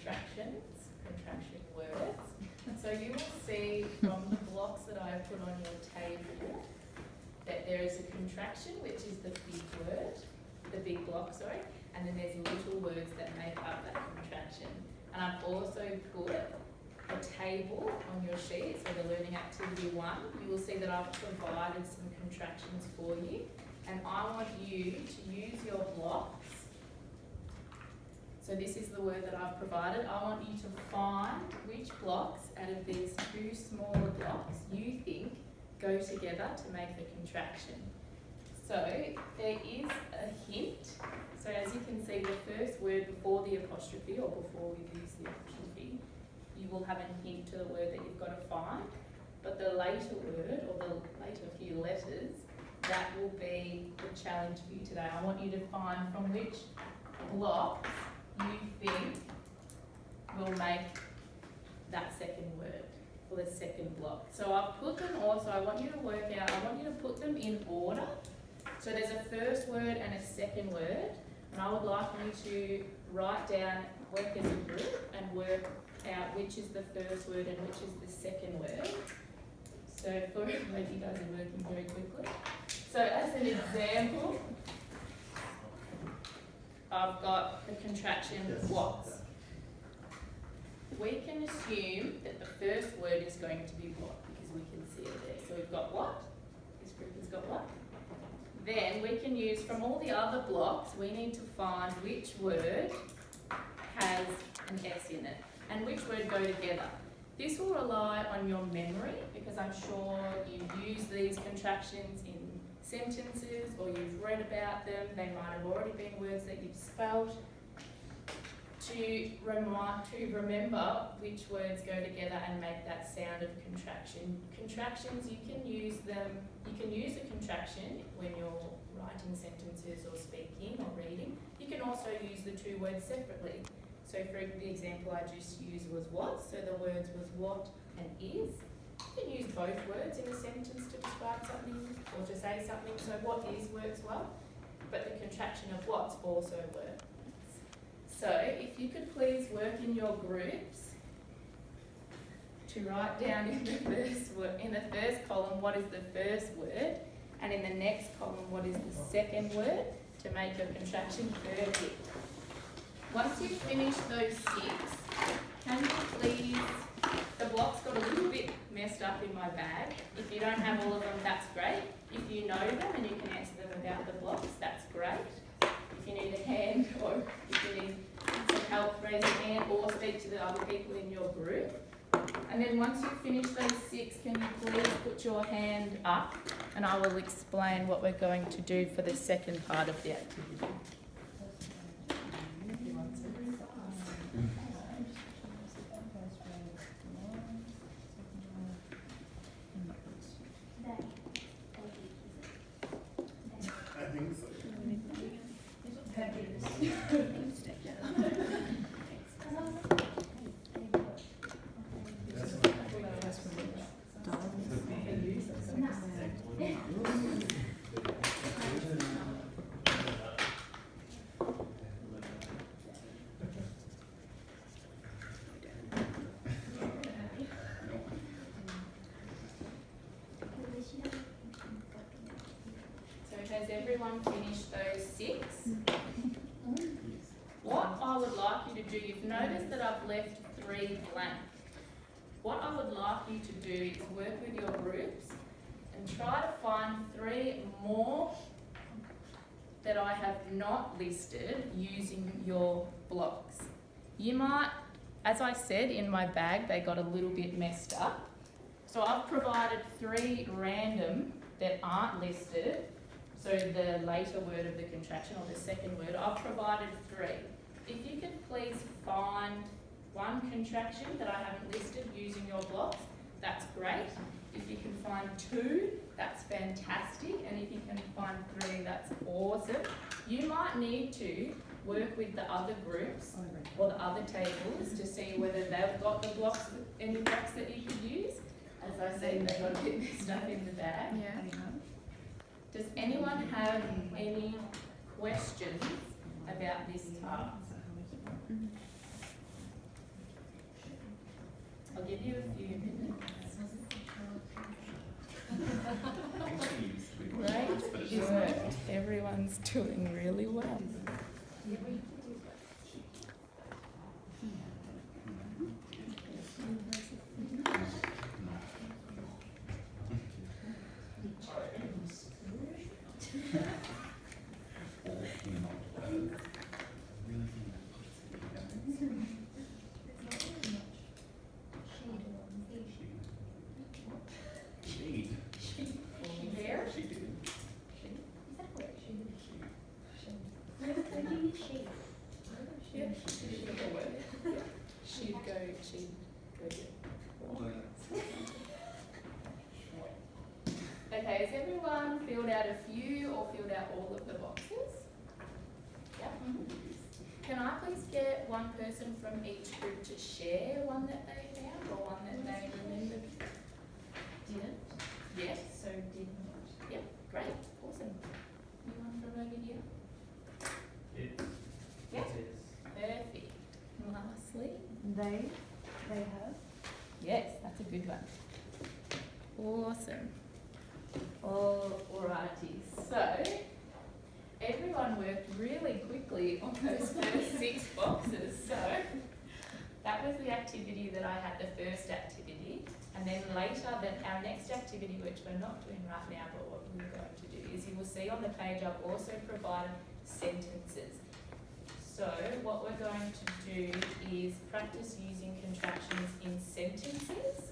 contraction words. So you will see from the blocks that I have put on your table that there is a contraction, which is the big word, the big block, sorry, and then there's little words that make up that contraction. And I've also put a table on your sheet, so the learning activity 1, you will see that I've provided some contractions for you, and I want you to use your blocks. So this is the word that I've provided. I want you to find which blocks out of these 2 smaller blocks you think go together to make the contraction. So there is a hint. So as you can see, the first word before the apostrophe, or before we use the apostrophe, you will have a hint to the word that you've got to find. But the later word, or the later few letters, that will be the challenge for you today. I want you to find from which blocks you think will make that second word, or the second block. So I've put them also, I want you to work out, I want you to put them in order. So there's a first word and a second word, and I would like you to write down, work as a group, and work out which is the first word and which is the second word. So for, like you guys are working very quickly. So as an example, I've got the contraction what's. We can assume that the first word is going to be what, because we can see it there. So we've got what, this group has got what. Then we can use, from all the other blocks, we need to find which word has an S in it and which word go together. This will rely on your memory, because I'm sure you've used these contractions in sentences or you've read about them. They might have already been words that you've spelled. To remember which words go together and make that sound of contraction. Contractions, you can use them, you can use a contraction when you're writing sentences or speaking or reading. You can also use the 2 words separately. So for the example I just used was what, so the words was what and is. You can use both words in a sentence to describe something or to say something, so what is works well, but the contraction of what's also works. So if you could please work in your groups to write down in the first column what is the first word, and in the next column what is the second word, to make your contraction perfect. Once you've finished those 6, can you please, the blocks got a little bit messed up in my bag. If you don't have all of them, that's great. If you know them and you can answer them without the blocks, that's great. If you need a hand, or if you need some help, raise your hand or speak to the other people in your group. And then once you've finished those 6, can you please put your hand up, and I will explain what we're going to do for the second part of the activity. I think so. Has everyone finished those 6? What I would like you to do, you've noticed that I've left 3 blank. What I would like you to do is work with your groups and try to find 3 more that I have not listed using your blocks. You might, as I said, in my bag they got a little bit messed up. So I've provided 3 random that aren't listed. So the later word of the contraction, or the second word, I've provided 3. If you could please find 1 contraction that I haven't listed using your blocks, that's great. If you can find 2, that's fantastic. And if you can find 3, that's awesome. You might need to work with the other groups or the other tables to see whether they've got the blocks, any blocks that you could use. As I said, they got a bit messed up in the bag. Yeah. Does anyone have any questions about this task? give you a few minutes. Great work. Everyone's doing really well. There? Yeah, she'd go get. Okay, has everyone filled out a few or filled out all of the boxes? Yeah. Can I please get one person from each group to share one that they found or one that they remembered? Didn't, Yes. so did not. Yep, great, awesome. Anyone from over here? Yeah. Perfect. Lastly? They have. Yes, that's a good one. Awesome. Alrighty, so everyone worked really quickly on those first 6 boxes. So that was the activity that I had, the first activity. And then later, our next activity, which we're not doing right now, but what we're going to do is you will see on the page I've also provided sentences. So what we're going to do is practice using contractions in sentences.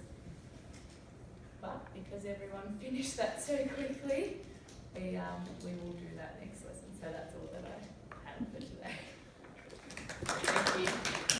But because everyone finished that so quickly, we will do that next lesson. So that's all that I have for today. Thank you.